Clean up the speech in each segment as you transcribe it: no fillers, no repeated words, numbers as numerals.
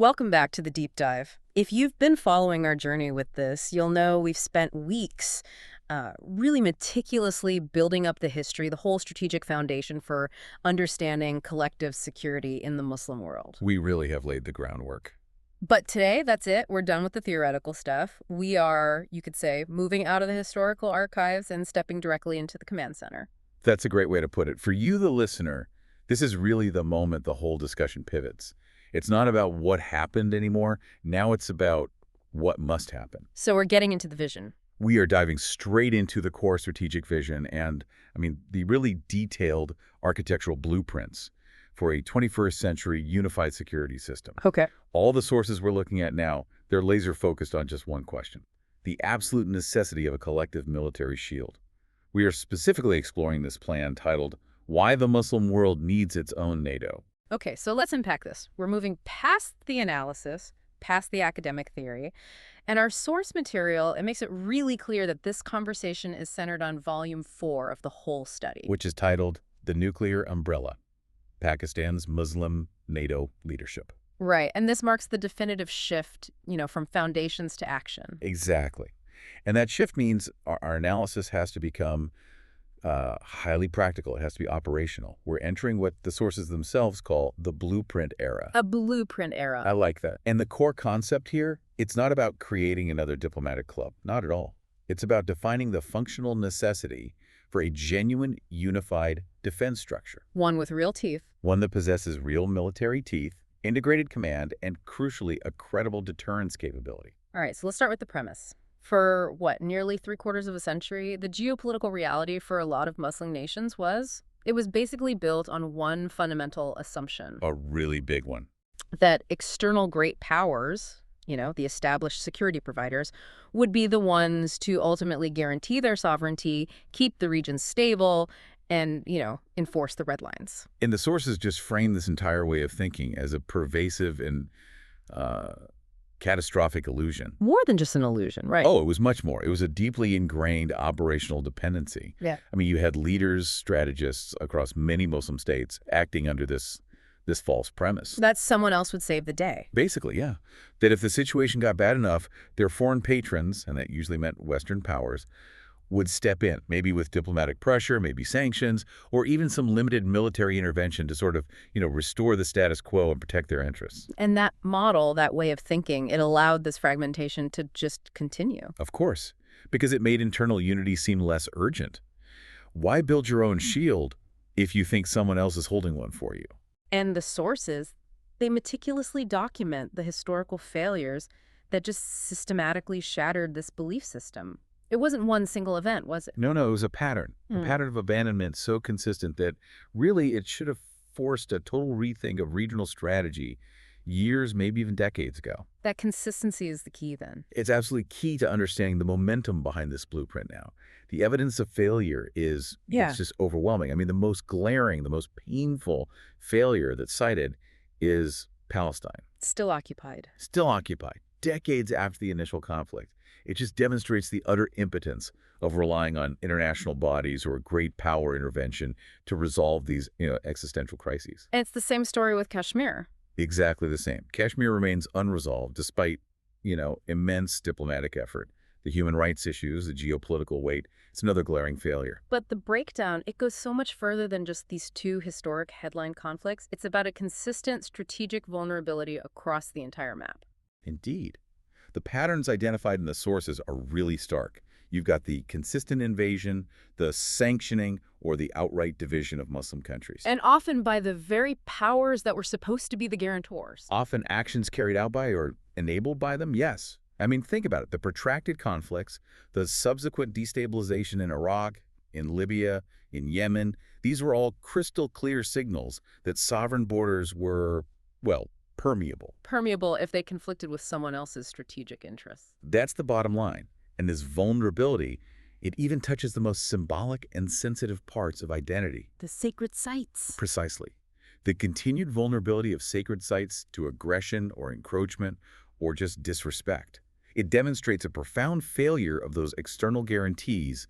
Welcome back to the deep dive. If you've been following our journey with this, you'll know we've spent weeks really meticulously building up the history, the whole strategic foundation for understanding collective security in the Muslim world. We really have laid the groundwork. But today, that's it. We're done with the theoretical stuff. We are, you could say, moving out of the historical archives and stepping directly into the command center. That's a great way to put it. For you, the listener, this is really the moment the whole discussion pivots. It's not about what happened anymore. Now it's about what must happen. So we're getting into the vision. We are diving straight into the core strategic vision and, the really detailed architectural blueprints for a 21st century unified security system. Okay. All the sources we're looking at now, they're laser focused on just one question: the absolute necessity of a collective military shield. We are specifically exploring this plan titled, Why the Muslim World Needs Its Own NATO. Okay, so let's unpack this. We're moving past the analysis, past the academic theory, and our source material, it makes it really clear that this conversation is centered on volume 4 of the whole study. Which is titled The Nuclear Umbrella, Pakistan's Muslim NATO Leadership. Right, and this marks the definitive shift, from foundations to action. Exactly. And that shift means our analysis has to become highly practical. It has to be operational. We're entering what the sources themselves call the blueprint era. A blueprint era. I like that. And the core concept here, it's not about creating another diplomatic club. Not at all. It's about defining the functional necessity for a genuine, unified defense structure. One with real teeth. One that possesses real military teeth, integrated command, and crucially, a credible deterrence capability. All right, so let's start with the premise. For, nearly 3/4 of a century, the geopolitical reality for a lot of Muslim nations was basically built on one fundamental assumption. A really big one. That external great powers, the established security providers, would be the ones to ultimately guarantee their sovereignty, keep the region stable, and, enforce the red lines. And the sources just frame this entire way of thinking as a pervasive and catastrophic illusion. More than just an illusion, right? Oh, it was much more. It was a deeply ingrained operational dependency. Yeah. You had leaders, strategists across many Muslim states acting under this false premise. That someone else would save the day. Basically, yeah. That if the situation got bad enough, their foreign patrons, and that usually meant Western powers, would step in, maybe with diplomatic pressure, maybe sanctions, or even some limited military intervention to sort of, restore the status quo and protect their interests. And that model, that way of thinking, it allowed this fragmentation to just continue. Of course, because it made internal unity seem less urgent. Why build your own shield if you think someone else is holding one for you? And the sources, they meticulously document the historical failures that just systematically shattered this belief system. It wasn't one single event, was it? No, it was a pattern. A pattern of abandonment so consistent that really it should have forced a total rethink of regional strategy years, maybe even decades ago. That consistency is the key then. It's absolutely key to understanding the momentum behind this blueprint now. The evidence of failure is it's just overwhelming. The most glaring, the most painful failure that's cited is Palestine. Still occupied. Still occupied, decades after the initial conflict. It just demonstrates the utter impotence of relying on international bodies or great power intervention to resolve these existential crises. And it's the same story with Kashmir. Exactly the same. Kashmir remains unresolved despite, immense diplomatic effort. The human rights issues, the geopolitical weight, it's another glaring failure. But the breakdown, it goes so much further than just these two historic headline conflicts. It's about a consistent strategic vulnerability across the entire map. Indeed. The patterns identified in the sources are really stark. You've got the consistent invasion, the sanctioning, or the outright division of Muslim countries. And often by the very powers that were supposed to be the guarantors. Often actions carried out by or enabled by them, yes. Think about it. The protracted conflicts, the subsequent destabilization in Iraq, in Libya, in Yemen, these were all crystal clear signals that sovereign borders were, permeable. Permeable if they conflicted with someone else's strategic interests. That's the bottom line. And this vulnerability, it even touches the most symbolic and sensitive parts of identity. The sacred sites. Precisely. The continued vulnerability of sacred sites to aggression or encroachment or just disrespect. It demonstrates a profound failure of those external guarantees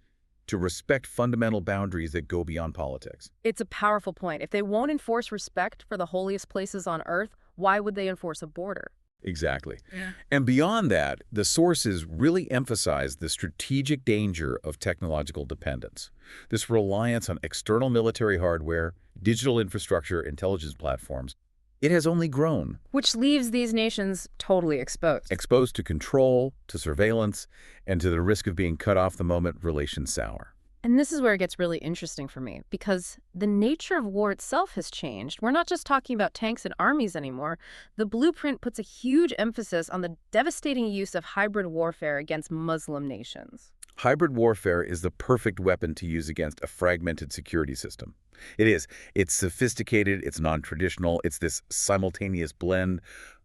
to respect fundamental boundaries that go beyond politics. It's a powerful point. If they won't enforce respect for the holiest places on earth, why would they enforce a border? Exactly. Yeah. And beyond that, the sources really emphasize the strategic danger of technological dependence. This reliance on external military hardware, digital infrastructure, intelligence platforms, it has only grown, Which leaves these nations totally exposed. exposed to control, to surveillance, and to the risk of being cut off the moment relations sour. And this is where it gets really interesting for me, because the nature of war itself has changed. We're not just talking about tanks and armies anymore. The blueprint puts a huge emphasis on the devastating use of hybrid warfare against Muslim nations. Hybrid warfare is the perfect weapon to use against a fragmented security system. It is. It's sophisticated, it's non-traditional, it's this simultaneous blend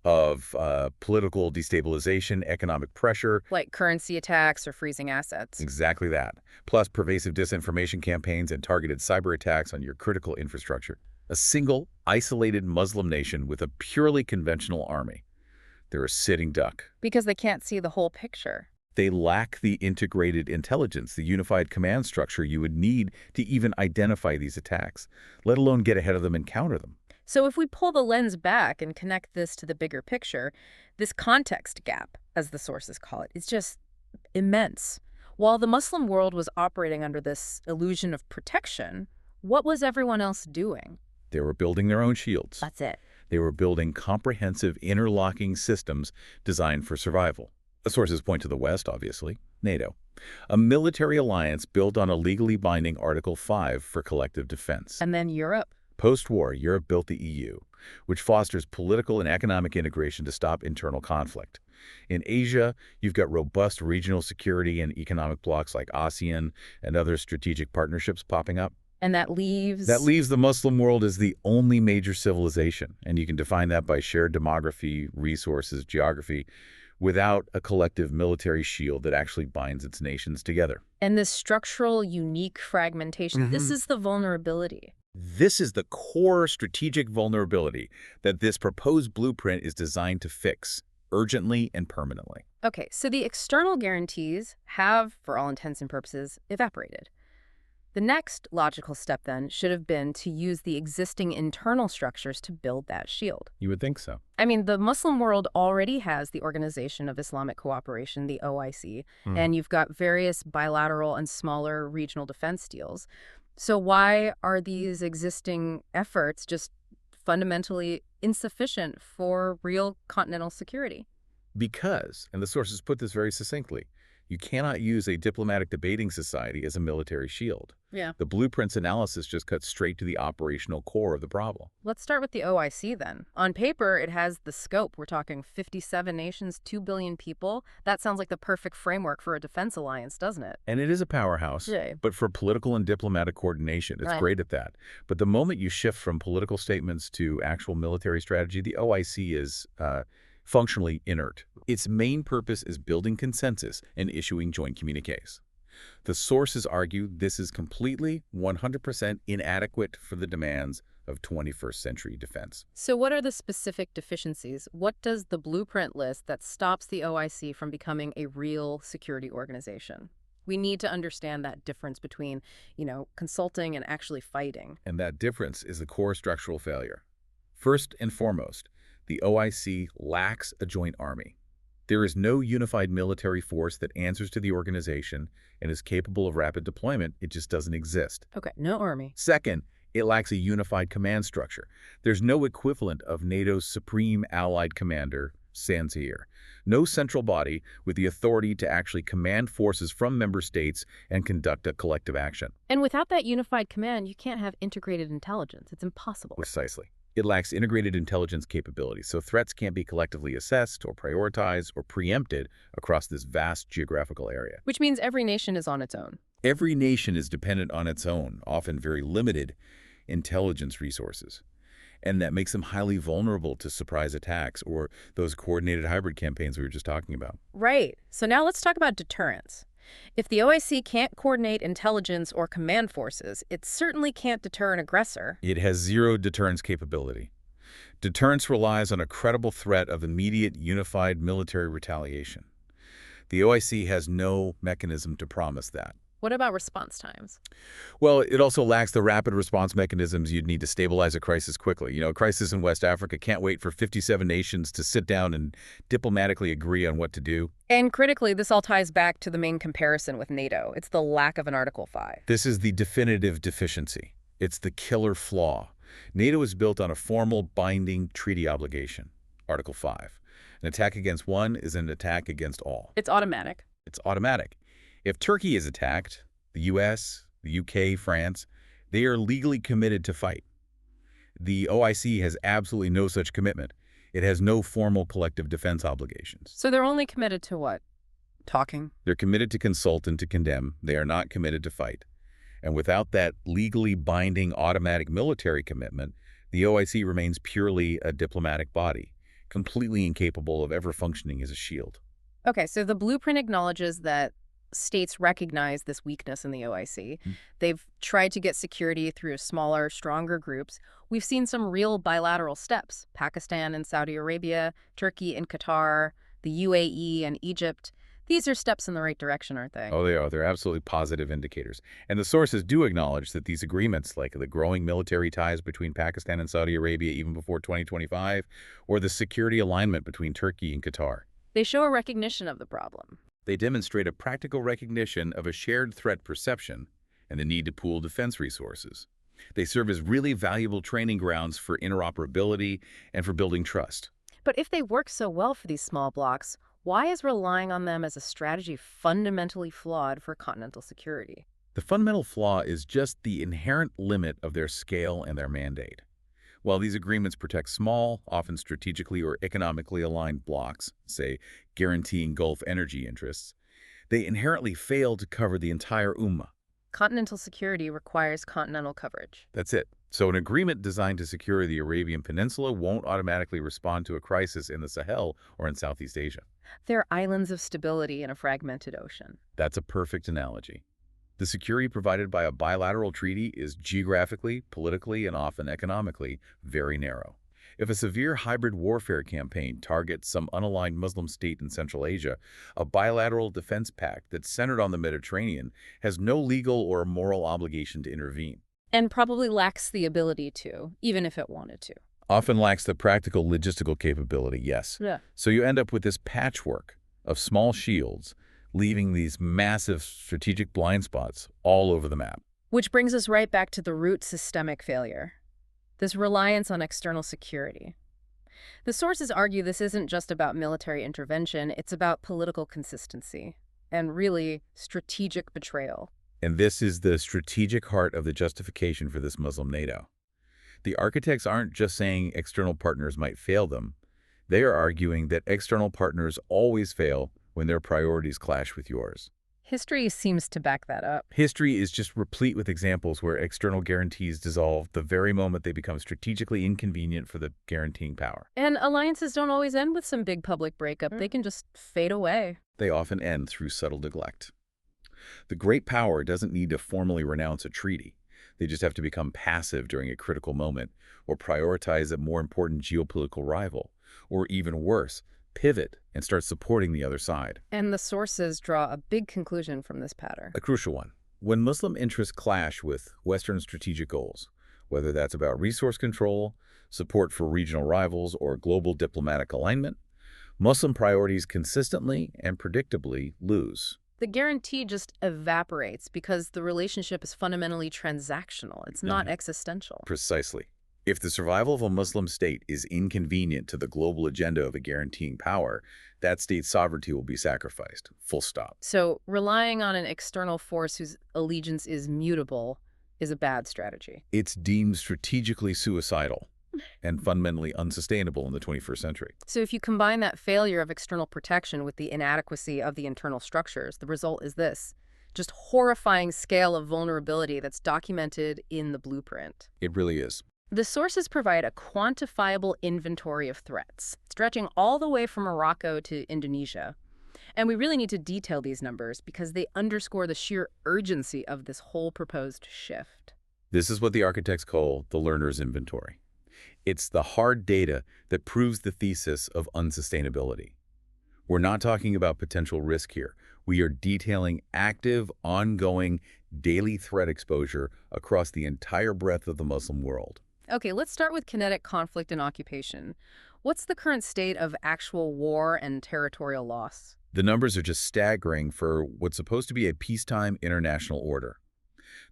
of political destabilization, economic pressure, Like currency attacks or freezing assets. exactly that, plus pervasive disinformation campaigns and targeted cyber attacks on your critical infrastructure. A single, isolated Muslim nation with a purely conventional army. They're a sitting duck. Because they can't see the whole picture. They lack the integrated intelligence, the unified command structure you would need to even identify these attacks, let alone get ahead of them and counter them. So if we pull the lens back and connect this to the bigger picture, this context gap, as the sources call it, is just immense. While the Muslim world was operating under this illusion of protection, what was everyone else doing? They were building their own shields. That's it. They were building comprehensive interlocking systems designed for survival. The sources point to the West, obviously, NATO, a military alliance built on a legally binding Article 5 for collective defense. And then Europe. Post-war, Europe built the EU, which fosters political and economic integration to stop internal conflict. In Asia, you've got robust regional security and economic blocs like ASEAN and other strategic partnerships popping up. And that leaves... That leaves the Muslim world as the only major civilization, and you can define that by shared demography, resources, geography, without a collective military shield that actually binds its nations together. And this structural, unique fragmentation, this is the vulnerability. This is the core strategic vulnerability that this proposed blueprint is designed to fix, urgently and permanently. Okay, so the external guarantees have, for all intents and purposes, evaporated. The next logical step, then, should have been to use the existing internal structures to build that shield. You would think so. I mean, the Muslim world already has the Organization of Islamic Cooperation, the OIC, and you've got various bilateral and smaller regional defense deals. So why are these existing efforts just fundamentally insufficient for real continental security? Because, and the sources put this very succinctly, you cannot use a diplomatic debating society as a military shield. Yeah. The blueprint's analysis just cuts straight to the operational core of the problem. Let's start with the OIC then. On paper, it has the scope. We're talking 57 nations, 2 billion people. That sounds like the perfect framework for a defense alliance, doesn't it? And it is a powerhouse, Yeah. but for political and diplomatic coordination, it's Right. great at that. But the moment you shift from political statements to actual military strategy, the OIC is functionally inert. Its main purpose is building consensus and issuing joint communiques. The sources argue this is completely, 100% inadequate for the demands of 21st century defense. So what are the specific deficiencies? What does the blueprint list that stops the OIC from becoming a real security organization? We need to understand that difference between, consulting and actually fighting. And that difference is the core structural failure. First and foremost, the OIC lacks a joint army. There is no unified military force that answers to the organization and is capable of rapid deployment. It just doesn't exist. Okay, no army. Second, it lacks a unified command structure. There's no equivalent of NATO's Supreme Allied Commander, Zaheer. No central body with the authority to actually command forces from member states and conduct a collective action. And without that unified command, you can't have integrated intelligence. It's impossible. Precisely. It lacks integrated intelligence capabilities, so threats can't be collectively assessed or prioritized or preempted across this vast geographical area. Which means every nation is on its own. Every nation is dependent on its own, often very limited, intelligence resources. And that makes them highly vulnerable to surprise attacks or those coordinated hybrid campaigns we were just talking about. Right. So now let's talk about deterrence. If the OIC can't coordinate intelligence or command forces, it certainly can't deter an aggressor. It has zero deterrence capability. Deterrence relies on a credible threat of immediate unified military retaliation. The OIC has no mechanism to promise that. What about response times? Well, it also lacks the rapid response mechanisms you'd need to stabilize a crisis quickly. A crisis in West Africa can't wait for 57 nations to sit down and diplomatically agree on what to do. And critically, this all ties back to the main comparison with NATO. It's the lack of an Article 5. This is the definitive deficiency. It's the killer flaw. NATO is built on a formal binding treaty obligation, Article 5. An attack against one is an attack against all. It's automatic. It's automatic. If Turkey is attacked, the U.S., the U.K., France, they are legally committed to fight. The OIC has absolutely no such commitment. It has no formal collective defense obligations. So they're only committed to what? Talking? They're committed to consult and to condemn. They are not committed to fight. And without that legally binding automatic military commitment, the OIC remains purely a diplomatic body, completely incapable of ever functioning as a shield. Okay, so the blueprint acknowledges that states recognize this weakness in the OIC. They've tried to get security through smaller, stronger groups. We've seen some real bilateral steps. Pakistan and Saudi Arabia, Turkey and Qatar, the UAE and Egypt. These are steps in the right direction, aren't they? Oh, they are. They're absolutely positive indicators. And the sources do acknowledge that these agreements, like the growing military ties between Pakistan and Saudi Arabia even before 2025, or the security alignment between Turkey and Qatar, They show a recognition of the problem. they demonstrate a practical recognition of a shared threat perception and the need to pool defense resources. They serve as really valuable training grounds for interoperability and for building trust. But if they work so well for these small blocs, why is relying on them as a strategy fundamentally flawed for continental security? The fundamental flaw is just the inherent limit of their scale and their mandate. While these agreements protect small, often strategically or economically aligned blocs, say guaranteeing Gulf energy interests, they inherently fail to cover the entire Ummah. Continental security requires continental coverage. That's it. So an agreement designed to secure the Arabian Peninsula won't automatically respond to a crisis in the Sahel or in Southeast Asia. They're islands of stability in a fragmented ocean. That's a perfect analogy. The security provided by a bilateral treaty is geographically, politically, and often economically very narrow. If a severe hybrid warfare campaign targets some unaligned Muslim state in Central Asia, a bilateral defense pact that's centered on the Mediterranean has no legal or moral obligation to intervene. And probably lacks the ability to, even if it wanted to. Often lacks the practical logistical capability, yes. Yeah. So you end up with this patchwork of small shields, leaving these massive strategic blind spots all over the map. Which brings us right back to the root systemic failure. This reliance on external security. The sources argue this isn't just about military intervention, it's about political consistency and really strategic betrayal. And this is the strategic heart of the justification for this Muslim NATO. The architects aren't just saying external partners might fail them. They are arguing that external partners always fail when their priorities clash with yours. History seems to back that up. History is just replete with examples where external guarantees dissolve the very moment they become strategically inconvenient for the guaranteeing power. And alliances don't always end with some big public breakup. They can just fade away. They often end through subtle neglect. The great power doesn't need to formally renounce a treaty. They just have to become passive during a critical moment, or prioritize a more important geopolitical rival, or even worse, pivot and start supporting the other side. And the sources draw a big conclusion from this pattern. A crucial one. When Muslim interests clash with Western strategic goals, whether that's about resource control, support for regional rivals, or global diplomatic alignment, Muslim priorities consistently and predictably lose. The guarantee just evaporates because the relationship is fundamentally transactional. It's not existential. Precisely. If the survival of a Muslim state is inconvenient to the global agenda of a guaranteeing power, that state's sovereignty will be sacrificed. Full stop. So relying on an external force whose allegiance is mutable is a bad strategy. It's deemed strategically suicidal and fundamentally unsustainable in the 21st century. So if you combine that failure of external protection with the inadequacy of the internal structures, the result is this: just horrifying scale of vulnerability that's documented in the blueprint. It really is. The sources provide a quantifiable inventory of threats, stretching all the way from Morocco to Indonesia. And we really need to detail these numbers because they underscore the sheer urgency of this whole proposed shift. This is what the architects call the learner's inventory. It's the hard data that proves the thesis of unsustainability. We're not talking about potential risk here. We are detailing active, ongoing, daily threat exposure across the entire breadth of the Muslim world. Okay, let's start with kinetic conflict and occupation. What's the current state of actual war and territorial loss? The numbers are just staggering for what's supposed to be a peacetime international order.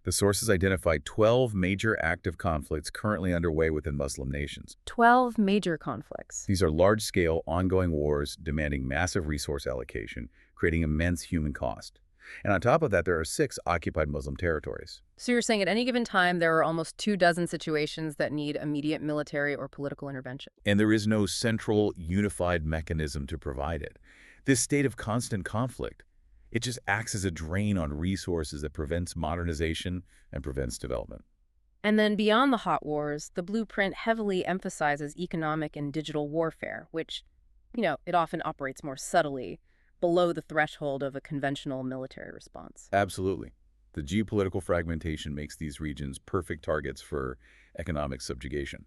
The sources identified 12 major active conflicts currently underway within Muslim nations. 12 major conflicts. These are large-scale, ongoing wars demanding massive resource allocation, creating immense human cost. And on top of that, there are 6 occupied Muslim territories. So you're saying at any given time there are almost 24 situations that need immediate military or political intervention. And there is no central, unified mechanism to provide it. This state of constant conflict, it just acts as a drain on resources that prevents modernization and prevents development. And then beyond the hot wars, the blueprint heavily emphasizes economic and digital warfare, which, it often operates more subtly, below the threshold of a conventional military response. Absolutely. The geopolitical fragmentation makes these regions perfect targets for economic subjugation.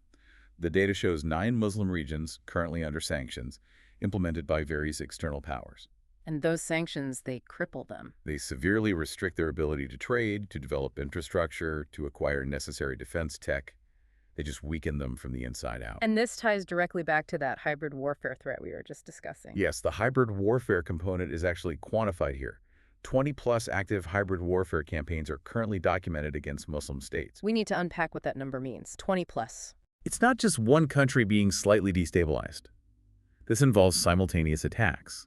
The data shows 9 Muslim regions currently under sanctions, implemented by various external powers. And those sanctions, they cripple them. They severely restrict their ability to trade, to develop infrastructure, to acquire necessary defense tech. They just weaken them from the inside out. And this ties directly back to that hybrid warfare threat we were just discussing. Yes, the hybrid warfare component is actually quantified here. 20-plus active hybrid warfare campaigns are currently documented against Muslim states. We need to unpack what that number means. 20 plus. It's not just one country being slightly destabilized. This involves simultaneous attacks.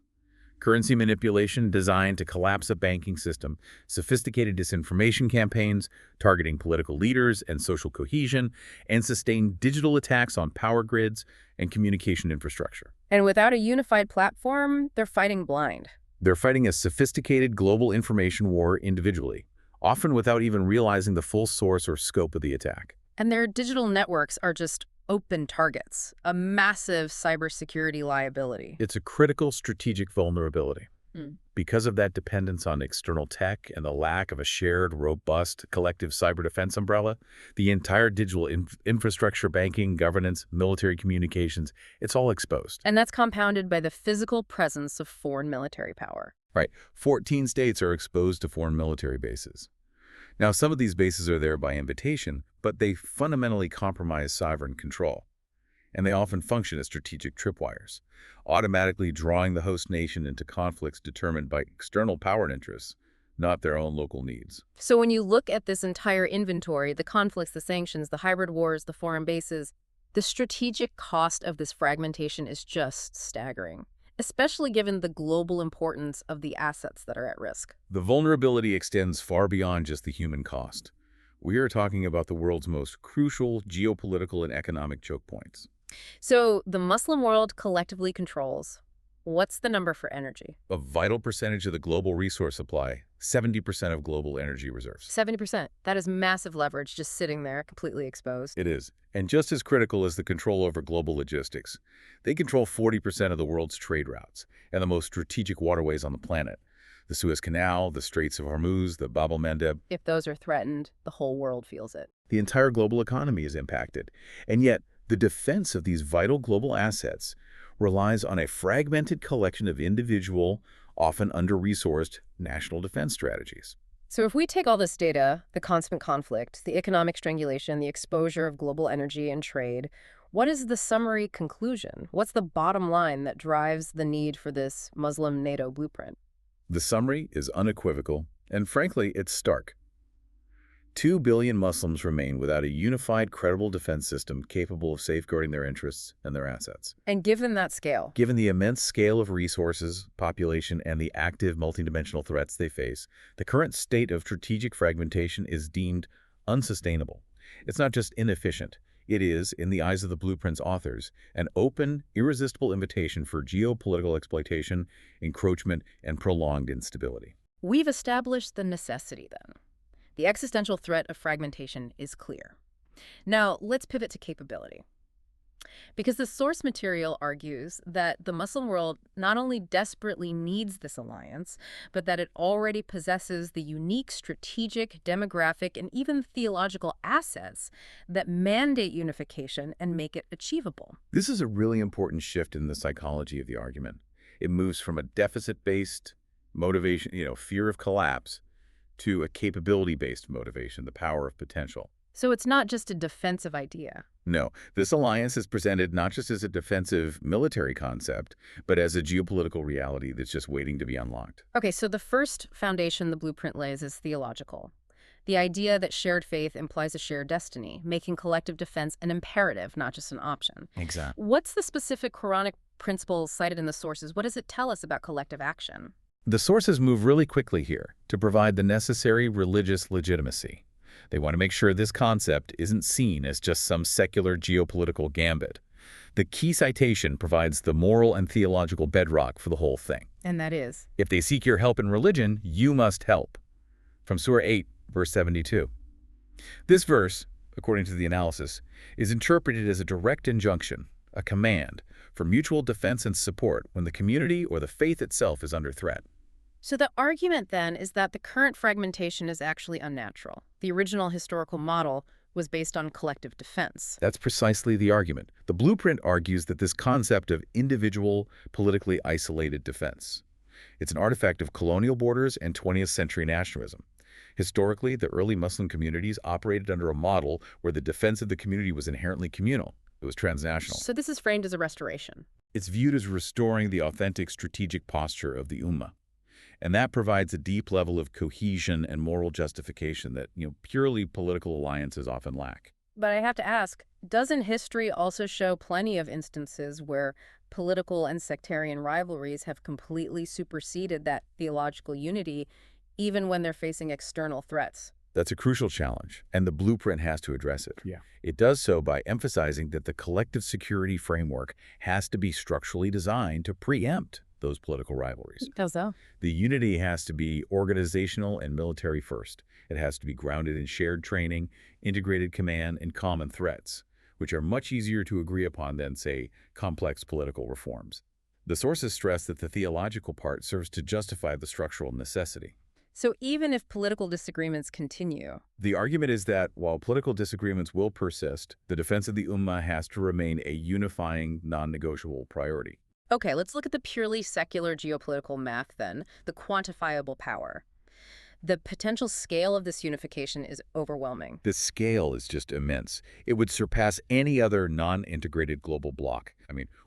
Currency manipulation designed to collapse a banking system, sophisticated disinformation campaigns targeting political leaders and social cohesion, and sustained digital attacks on power grids and communication infrastructure. And without a unified platform, they're fighting blind. They're fighting a sophisticated global information war individually, often without even realizing the full source or scope of the attack. And their digital networks are just open targets, a massive cybersecurity liability. It's a critical strategic vulnerability. Hmm. Because of that dependence on external tech and the lack of a shared, robust, collective cyber defense umbrella, the entire digital infrastructure, banking, governance, military communications, it's all exposed. And that's compounded by the physical presence of foreign military power. Right. 14 states are exposed to foreign military bases. Now, some of these bases are there by invitation, but they fundamentally compromise sovereign control. And they often function as strategic tripwires, automatically drawing the host nation into conflicts determined by external power interests, not their own local needs. So when you look at this entire inventory, the conflicts, the sanctions, the hybrid wars, the foreign bases, the strategic cost of this fragmentation is just staggering, especially given the global importance of the assets that are at risk. The vulnerability extends far beyond just the human cost. We are talking about the world's most crucial geopolitical and economic choke points. So the Muslim world collectively controls, what's the number for energy? A vital percentage of the global resource supply, 70% of global energy reserves. 70%. That is massive leverage just sitting there, completely exposed. It is. And just as critical as the control over global logistics, they control 40% of the world's trade routes and the most strategic waterways on the planet. The Suez Canal, the Straits of Hormuz, the Bab el-Mandeb. If those are threatened, the whole world feels it. The entire global economy is impacted. And yet, the defense of these vital global assets relies on a fragmented collection of individual, often under-resourced national defense strategies. So if we take all this data, the constant conflict, the economic strangulation, the exposure of global energy and trade, what is the summary conclusion? What's the bottom line that drives the need for this Muslim NATO blueprint? The summary is unequivocal, and frankly, it's stark. 2 billion Muslims remain without a unified, credible defense system capable of safeguarding their interests and their assets. And given that scale, Given the immense scale of resources, population, and the active multidimensional threats they face, the current state of strategic fragmentation is deemed unsustainable. It's not just inefficient. It is, in the eyes of the blueprint's authors, an open, irresistible invitation for geopolitical exploitation, encroachment, and prolonged instability. we've established the necessity then. The existential threat of fragmentation is clear. Now, let's pivot to capability. Because the source material argues that the Muslim world not only desperately needs this alliance, but that it already possesses the unique strategic, demographic, and even theological assets that mandate unification and make it achievable. This is a really important shift in the psychology of the argument. It moves from a deficit-based motivation, fear of collapse, to a capability-based motivation, the power of potential. So it's not just a defensive idea. No, this alliance is presented not just as a defensive military concept, but as a geopolitical reality that's just waiting to be unlocked. Okay, so the first foundation the blueprint lays is theological. The idea that shared faith implies a shared destiny, making collective defense an imperative, not just an option. Exactly. What's the specific Quranic principle cited in the sources? What does it tell us about collective action? The sources move really quickly here to provide the necessary religious legitimacy. They want to make sure this concept isn't seen as just some secular geopolitical gambit. The key citation provides the moral and theological bedrock for the whole thing. And that is? If they seek your help in religion, you must help. From Surah 8, verse 72. This verse, according to the analysis, is interpreted as a direct injunction, a command, for mutual defense and support when the community or the faith itself is under threat. So the argument then is that the current fragmentation is actually unnatural. The original historical model was based on collective defense. That's precisely the argument. The blueprint argues that this concept of individual, politically isolated defense. It's an artifact of colonial borders and 20th century nationalism. Historically, the early Muslim communities operated under a model where the defense of the community was inherently communal. It was transnational. So this is framed as a restoration. It's viewed as restoring the authentic strategic posture of the Ummah. And that provides a deep level of cohesion and moral justification that, purely political alliances often lack. But I have to ask, doesn't history also show plenty of instances where political and sectarian rivalries have completely superseded that theological unity, even when they're facing external threats? That's a crucial challenge, and the blueprint has to address it. Yeah. It does so by emphasizing that the collective security framework has to be structurally designed to preempt those political rivalries. How so? The unity has to be organizational and military first. It has to be grounded in shared training, integrated command, and common threats, which are much easier to agree upon than, say, complex political reforms. The sources stress that the theological part serves to justify the structural necessity. So even if political disagreements continue, The argument is that while political disagreements will persist, the defense of the Ummah has to remain a unifying, non-negotiable priority. okay, let's look at the purely secular geopolitical math then, the quantifiable power. The potential scale of this unification is overwhelming. The scale is just immense. It would surpass any other non-integrated global bloc.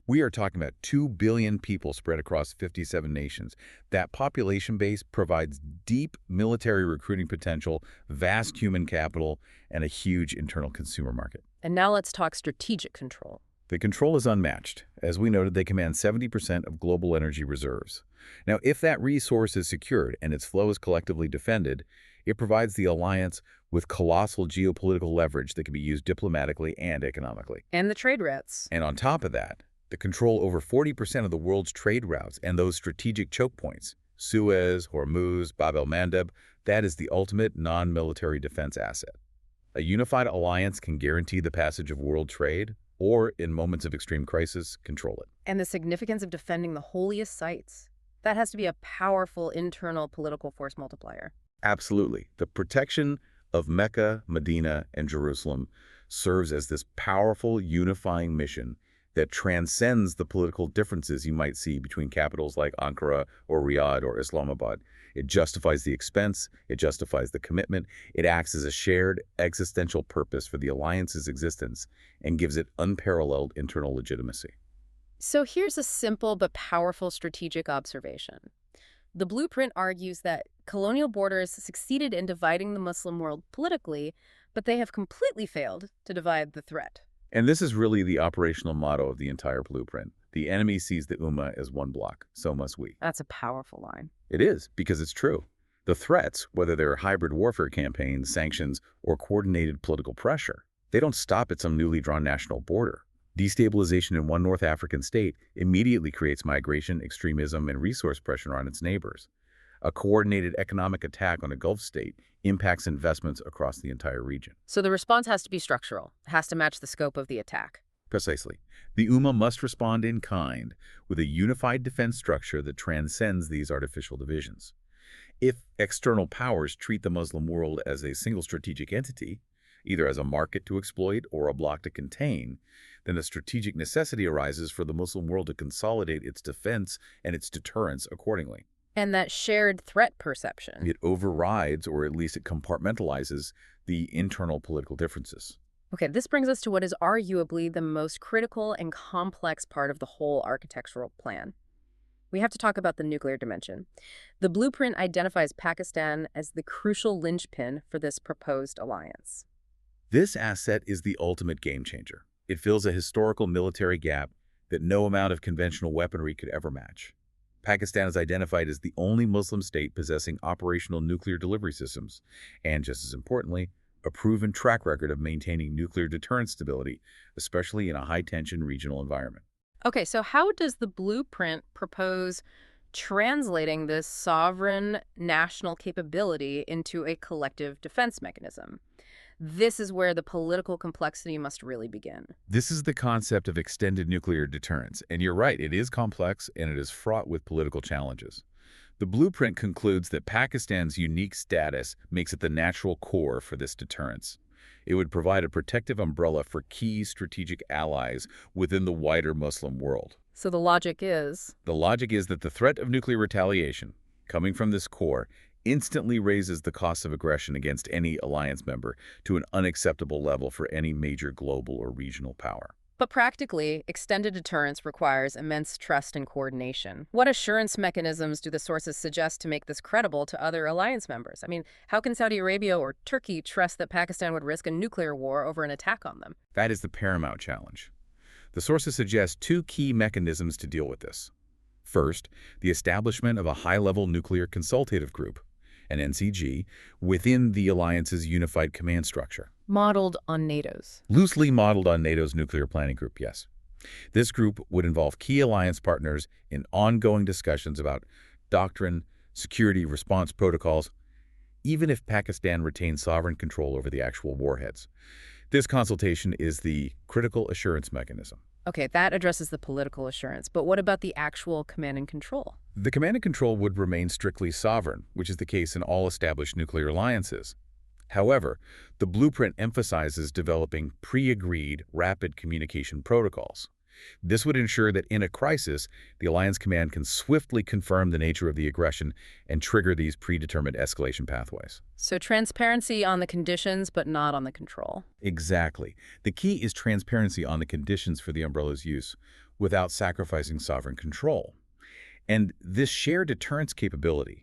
We are talking about 2 billion people spread across 57 nations. That population base provides deep military recruiting potential, vast human capital, and a huge internal consumer market. And now let's talk strategic control. The control is unmatched. As we noted, they command 70% of global energy reserves. Now, if that resource is secured and its flow is collectively defended, it provides the alliance with colossal geopolitical leverage that can be used diplomatically and economically. And the trade routes. And on top of that, the control over 40% of the world's trade routes and those strategic choke points, Suez, Hormuz, Bab el-Mandeb, that is the ultimate non-military defense asset. A unified alliance can guarantee the passage of world trade, or, in moments of extreme crisis, control it. And the significance of defending the holiest sites. That has to be a powerful internal political force multiplier. Absolutely. The protection of Mecca, Medina, and Jerusalem serves as this powerful unifying mission that transcends the political differences you might see between capitals like Ankara or Riyadh or Islamabad. It justifies the expense, it justifies the commitment, it acts as a shared existential purpose for the alliance's existence and gives it unparalleled internal legitimacy. So here's a simple but powerful strategic observation. The blueprint argues that colonial borders succeeded in dividing the Muslim world politically, but they have completely failed to divide the threat. And this is really the operational motto of the entire blueprint. The enemy sees the Ummah as one block, so must we. That's a powerful line. It is, because it's true. The threats, whether they're hybrid warfare campaigns, sanctions, or coordinated political pressure, they don't stop at some newly drawn national border. Destabilization in one North African state immediately creates migration, extremism, and resource pressure on its neighbors. A coordinated economic attack on a Gulf state impacts investments across the entire region. So the response has to be structural. It has to match the scope of the attack. Precisely. The Ummah must respond in kind with a unified defense structure that transcends these artificial divisions. If external powers treat the Muslim world as a single strategic entity, either as a market to exploit or a bloc to contain, then a strategic necessity arises for the Muslim world to consolidate its defense and its deterrence accordingly. And that shared threat perception. It overrides, or at least it compartmentalizes, the internal political differences. Okay, this brings us to what is arguably the most critical and complex part of the whole architectural plan. We have to talk about the nuclear dimension. The blueprint identifies Pakistan as the crucial linchpin for this proposed alliance. This asset is the ultimate game changer. It fills a historical military gap that no amount of conventional weaponry could ever match. Pakistan is identified as the only Muslim state possessing operational nuclear delivery systems, and just as importantly, a proven track record of maintaining nuclear deterrent stability, especially in a high-tension regional environment. Okay, so how does the blueprint propose translating this sovereign national capability into a collective defense mechanism? This is where the political complexity must really begin. This is the concept of extended nuclear deterrence, and you're right, it is complex and it is fraught with political challenges. The blueprint concludes that Pakistan's unique status makes it the natural core for this deterrence. It would provide a protective umbrella for key strategic allies within the wider Muslim world. So the logic is, The logic is that the threat of nuclear retaliation, coming from this core, instantly raises the cost of aggression against any alliance member to an unacceptable level for any major global or regional power. but practically, extended deterrence requires immense trust and coordination. What assurance mechanisms do the sources suggest to make this credible to other alliance members? I mean, how can Saudi Arabia or Turkey trust that Pakistan would risk a nuclear war over an attack on them? That is the paramount challenge. The sources suggest two key mechanisms to deal with this. First, the establishment of a high-level nuclear consultative group, an NCG, within the alliance's unified command structure. Modeled on NATO's. Loosely modeled on NATO's nuclear planning group, yes. This group would involve key alliance partners in ongoing discussions about doctrine, security response protocols, even if Pakistan retains sovereign control over the actual warheads. This consultation is the critical assurance mechanism. Okay, that addresses the political assurance, but what about the actual command and control? The command and control would remain strictly sovereign, which is the case in all established nuclear alliances. However, the blueprint emphasizes developing pre-agreed rapid communication protocols. This would ensure that in a crisis, the alliance command can swiftly confirm the nature of the aggression and trigger these predetermined escalation pathways. So transparency on the conditions, but not on the control. Exactly. The key is transparency on the conditions for the umbrella's use without sacrificing sovereign control. And this shared deterrence capability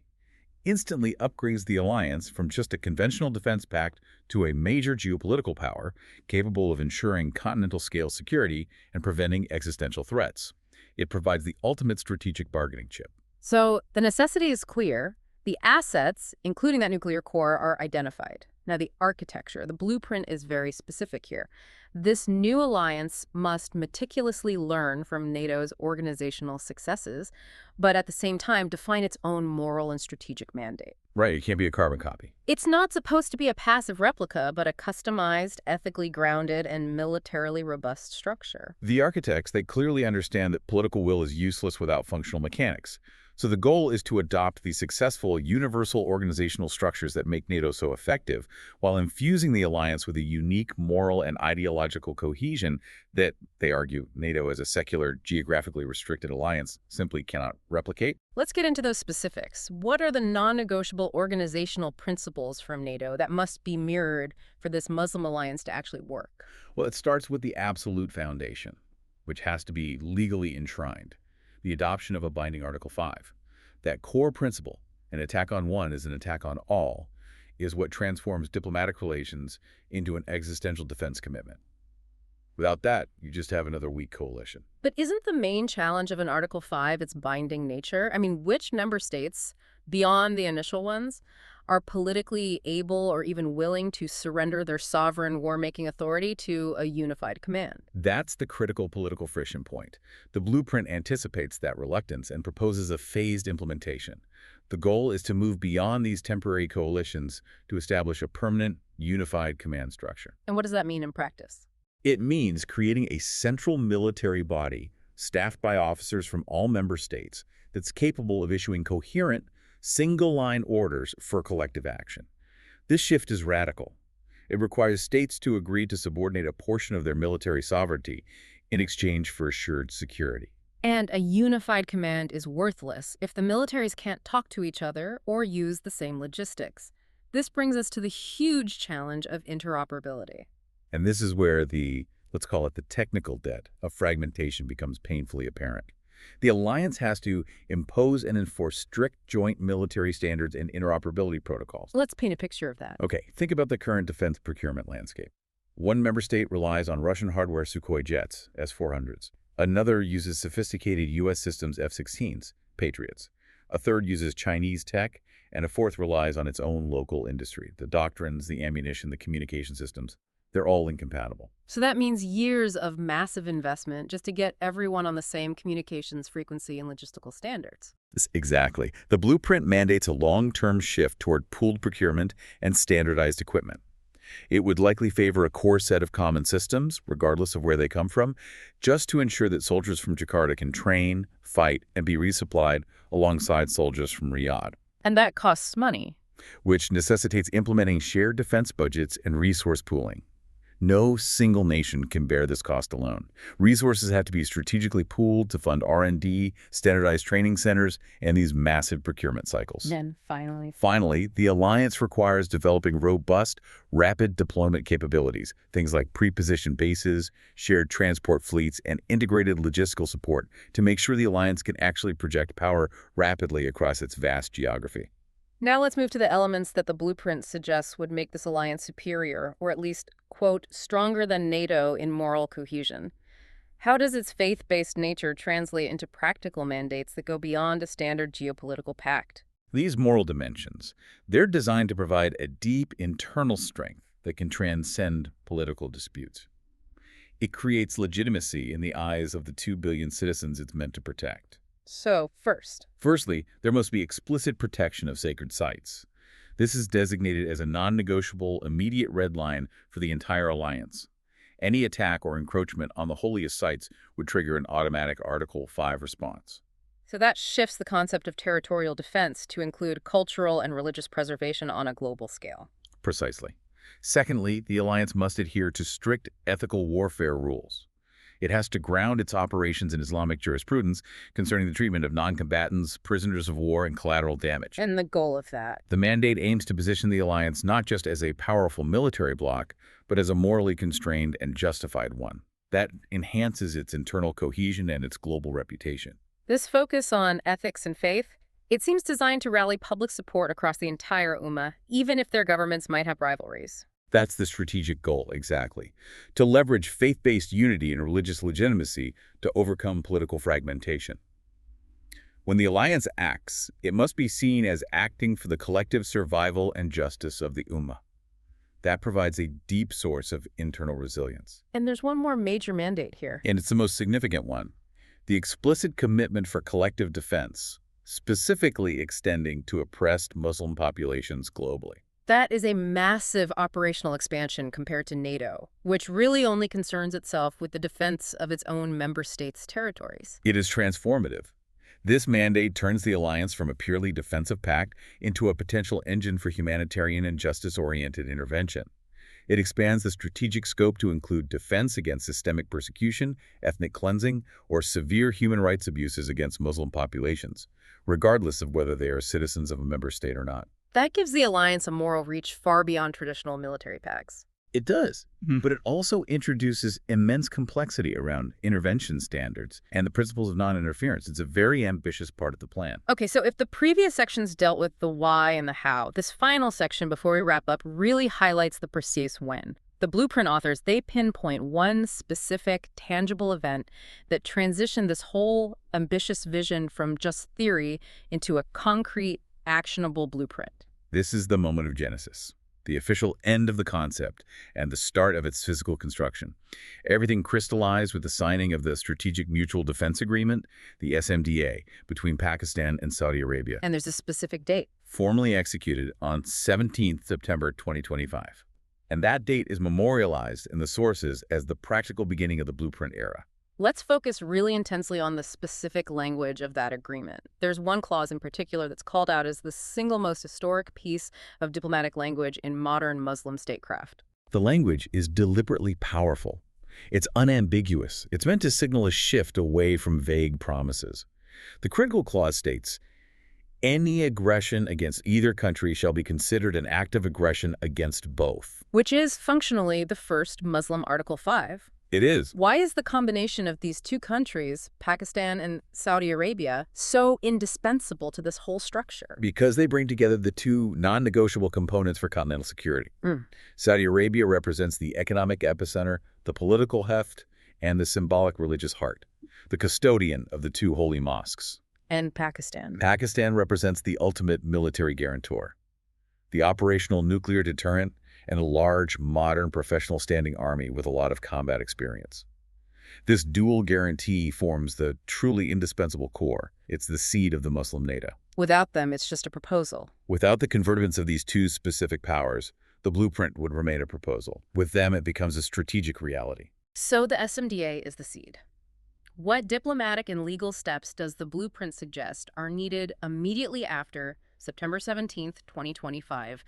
instantly upgrades the alliance from just a conventional defense pact to a major geopolitical power capable of ensuring continental-scale security and preventing existential threats. It provides the ultimate strategic bargaining chip. So the necessity is clear. The assets, including that nuclear core, are identified. Now, the architecture, the blueprint is very specific here. This new alliance must meticulously learn from NATO's organizational successes, but at the same time define its own moral and strategic mandate. Right, it can't be a carbon copy. It's not supposed to be a passive replica, but a customized, ethically grounded, and militarily robust structure. The architects, they clearly understand that political will is useless without functional mechanics. So the goal is to adopt the successful universal organizational structures that make NATO so effective, while infusing the alliance with a unique moral and ideological cohesion that, they argue, NATO as a secular, geographically restricted alliance simply cannot replicate. Let's get into those specifics. What are the non-negotiable organizational principles from NATO that must be mirrored for this Muslim alliance to actually work? Well, it starts with the absolute foundation, which has to be legally enshrined. The adoption of a binding Article 5. That core principle, an attack on one is an attack on all, is what transforms diplomatic relations into an existential defense commitment. Without that, you just have another weak coalition. But isn't the main challenge of an Article 5 its binding nature? I mean, which member states, beyond the initial ones, are politically able or even willing to surrender their sovereign war-making authority to a unified command? That's the critical political friction point. The blueprint anticipates that reluctance and proposes a phased implementation. The goal is to move beyond these temporary coalitions to establish a permanent, unified command structure. And what does that mean in practice? It means creating a central military body staffed by officers from all member states that's capable of issuing coherent, single-line orders for collective action. This shift is radical. It requires states to agree to subordinate a portion of their military sovereignty in exchange for assured security. And a unified command is worthless if the militaries can't talk to each other or use the same logistics. This brings us to the huge challenge of interoperability. And this is where let's call it the technical debt of fragmentation becomes painfully apparent. The alliance has to impose and enforce strict joint military standards and interoperability protocols. Let's paint a picture of that. Okay, think about the current defense procurement landscape. One member state relies on Russian hardware Sukhoi jets, S-400s. Another uses sophisticated U.S. systems F-16s, Patriots. A third uses Chinese tech, and a fourth relies on its own local industry. The doctrines, the ammunition, the communication systems, they're all incompatible. So that means years of massive investment just to get everyone on the same communications frequency and logistical standards. Exactly. The blueprint mandates a long-term shift toward pooled procurement and standardized equipment. It would likely favor a core set of common systems, regardless of where they come from, just to ensure that soldiers from Jakarta can train, fight, and be resupplied alongside soldiers from Riyadh. And that costs money. Which necessitates implementing shared defense budgets and resource pooling. No single nation can bear this cost alone. Resources have to be strategically pooled to fund R&D, standardized training centers, and these massive procurement cycles. Then Finally, the alliance requires developing robust, rapid deployment capabilities, things like pre-positioned bases, shared transport fleets, and integrated logistical support to make sure the alliance can actually project power rapidly across its vast geography. Now let's move to the elements that the blueprint suggests would make this alliance superior, or at least, quote, stronger than NATO in moral cohesion. How does its faith-based nature translate into practical mandates that go beyond a standard geopolitical pact? These moral dimensions, they're designed to provide a deep internal strength that can transcend political disputes. It creates legitimacy in the eyes of the 2 billion citizens it's meant to protect. So, Firstly, there must be explicit protection of sacred sites. This is designated as a non-negotiable, immediate red line for the entire alliance. Any attack or encroachment on the holiest sites would trigger an automatic Article 5 response. So that shifts the concept of territorial defense to include cultural and religious preservation on a global scale. Precisely. Secondly, the alliance must adhere to strict ethical warfare rules. It has to ground its operations in Islamic jurisprudence concerning the treatment of non-combatants, prisoners of war, and collateral damage. And the goal of that? The mandate aims to position the alliance not just as a powerful military bloc, but as a morally constrained and justified one. That enhances its internal cohesion and its global reputation. This focus on ethics and faith, it seems designed to rally public support across the entire Ummah, even if their governments might have rivalries. That's the strategic goal, exactly. To leverage faith-based unity and religious legitimacy to overcome political fragmentation. When the alliance acts, it must be seen as acting for the collective survival and justice of the Ummah. That provides a deep source of internal resilience. And there's one more major mandate here. And it's the most significant one. The explicit commitment for collective defense, specifically extending to oppressed Muslim populations globally. That is a massive operational expansion compared to NATO, which really only concerns itself with the defense of its own member states' territories. It is transformative. This mandate turns the alliance from a purely defensive pact into a potential engine for humanitarian and justice-oriented intervention. It expands the strategic scope to include defense against systemic persecution, ethnic cleansing, or severe human rights abuses against Muslim populations, regardless of whether they are citizens of a member state or not. That gives the alliance a moral reach far beyond traditional military pacts. It does, but it also introduces immense complexity around intervention standards and the principles of non-interference. It's a very ambitious part of the plan. Okay, so if the previous sections dealt with the why and the how, this final section before we wrap up really highlights the precise when. The blueprint authors, they pinpoint one specific, tangible event that transitioned this whole ambitious vision from just theory into a concrete, actionable blueprint. This is the moment of Genesis, the official end of the concept and the start of its physical construction. Everything crystallized with the signing of the Strategic Mutual Defense Agreement, the SMDA, between Pakistan and Saudi Arabia. And there's a specific date. Formally executed on 17th September 2025. And that date is memorialized in the sources as the practical beginning of the blueprint era. Let's focus really intensely on the specific language of that agreement. There's one clause in particular that's called out as the single most historic piece of diplomatic language in modern Muslim statecraft. The language is deliberately powerful. It's unambiguous. It's meant to signal a shift away from vague promises. The critical clause states, any aggression against either country shall be considered an act of aggression against both. Which is functionally the first Muslim Article 5. It is. Why is the combination of these two countries, Pakistan and Saudi Arabia, so indispensable to this whole structure? Because they bring together the two non-negotiable components for continental security. Saudi Arabia represents the economic epicenter, the political heft, and the symbolic religious heart, the custodian of the two holy mosques. And Pakistan. Pakistan represents the ultimate military guarantor, the operational nuclear deterrent, and a large, modern, professional standing army with a lot of combat experience. This dual guarantee forms the truly indispensable core. It's the seed of the Muslim NATO. Without them, it's just a proposal. Without the convergence of these two specific powers, the blueprint would remain a proposal. With them, it becomes a strategic reality. So the SMDA is the seed. What diplomatic and legal steps does the blueprint suggest are needed immediately after September 17th, 2025,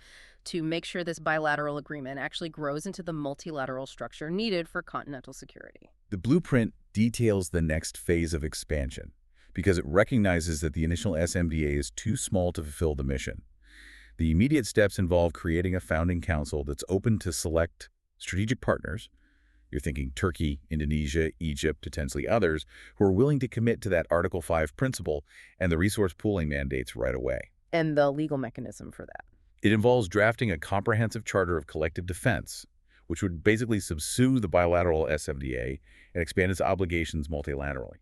to make sure this bilateral agreement actually grows into the multilateral structure needed for continental security? The blueprint details the next phase of expansion because it recognizes that the initial SMDA is too small to fulfill the mission. The immediate steps involve creating a founding council that's open to select strategic partners. You're thinking Turkey, Indonesia, Egypt, potentially others, who are willing to commit to that Article 5 principle and the resource pooling mandates right away. And the legal mechanism for that. It involves drafting a comprehensive charter of collective defense, which would basically subsume the bilateral SMDA and expand its obligations multilaterally.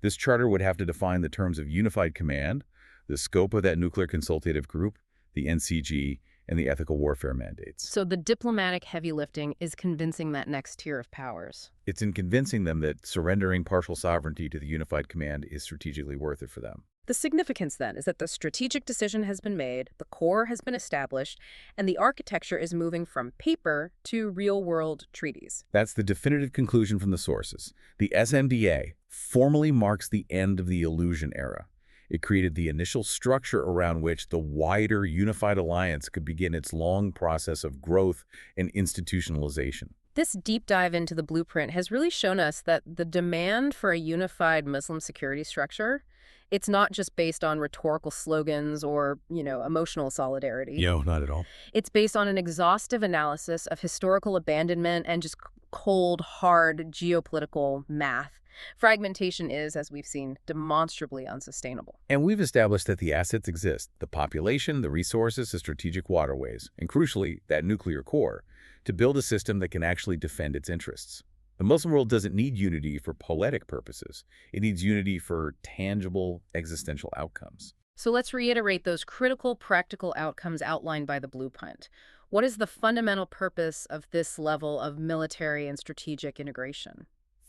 This charter would have to define the terms of unified command, the scope of that nuclear consultative group, the NCG, and the ethical warfare mandates. So the diplomatic heavy lifting is convincing that next tier of powers. It's in convincing them that surrendering partial sovereignty to the unified command is strategically worth it for them. The significance, then, is that the strategic decision has been made, the core has been established, and the architecture is moving from paper to real-world treaties. That's the definitive conclusion from the sources. The SMDA formally marks the end of the illusion era. It created the initial structure around which the wider unified alliance could begin its long process of growth and institutionalization. This deep dive into the blueprint has really shown us that the demand for a unified Muslim security structure, it's not just based on rhetorical slogans or, emotional solidarity. No, not at all. It's based on an exhaustive analysis of historical abandonment and just cold, hard geopolitical math. Fragmentation is, as we've seen, demonstrably unsustainable. And we've established that the assets exist, the population, the resources, the strategic waterways, and crucially, that nuclear core, to build a system that can actually defend its interests. The Muslim world doesn't need unity for poetic purposes. It needs unity for tangible, existential outcomes. So let's reiterate those critical, practical outcomes outlined by the blueprint. What is the fundamental purpose of this level of military and strategic integration?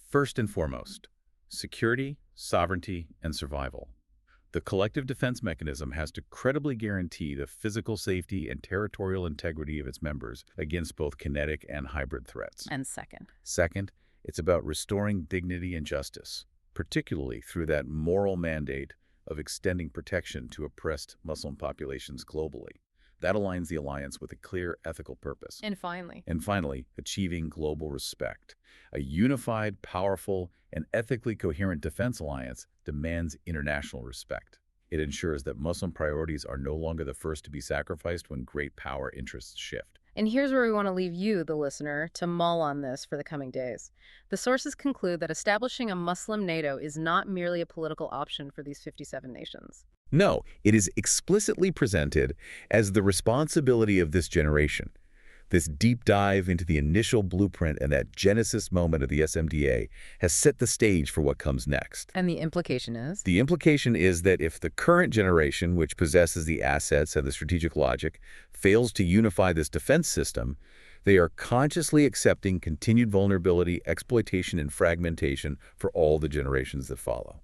First and foremost, security, sovereignty, and survival. The collective defense mechanism has to credibly guarantee the physical safety and territorial integrity of its members against both kinetic and hybrid threats. And second? Second, it's about restoring dignity and justice, particularly through that moral mandate of extending protection to oppressed Muslim populations globally. That aligns the alliance with a clear ethical purpose. And finally, achieving global respect. A unified, powerful, and ethically coherent defense alliance demands international respect. It ensures that Muslim priorities are no longer the first to be sacrificed when great power interests shift. And here's where we want to leave you, the listener, to mull on this for the coming days. The sources conclude that establishing a Muslim NATO is not merely a political option for these 57 nations. No, it is explicitly presented as the responsibility of this generation. This deep dive into the initial blueprint and that genesis moment of the SMDA has set the stage for what comes next. And the implication is? The implication is that if the current generation, which possesses the assets and the strategic logic, fails to unify this defense system, they are consciously accepting continued vulnerability, exploitation, and fragmentation for all the generations that follow.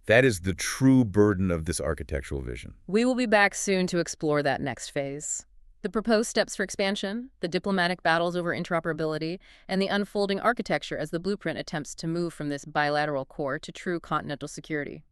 That is the true burden of this architectural vision. We will be back soon to explore that next phase. The proposed steps for expansion, the diplomatic battles over interoperability, and the unfolding architecture as the blueprint attempts to move from this bilateral core to true continental security.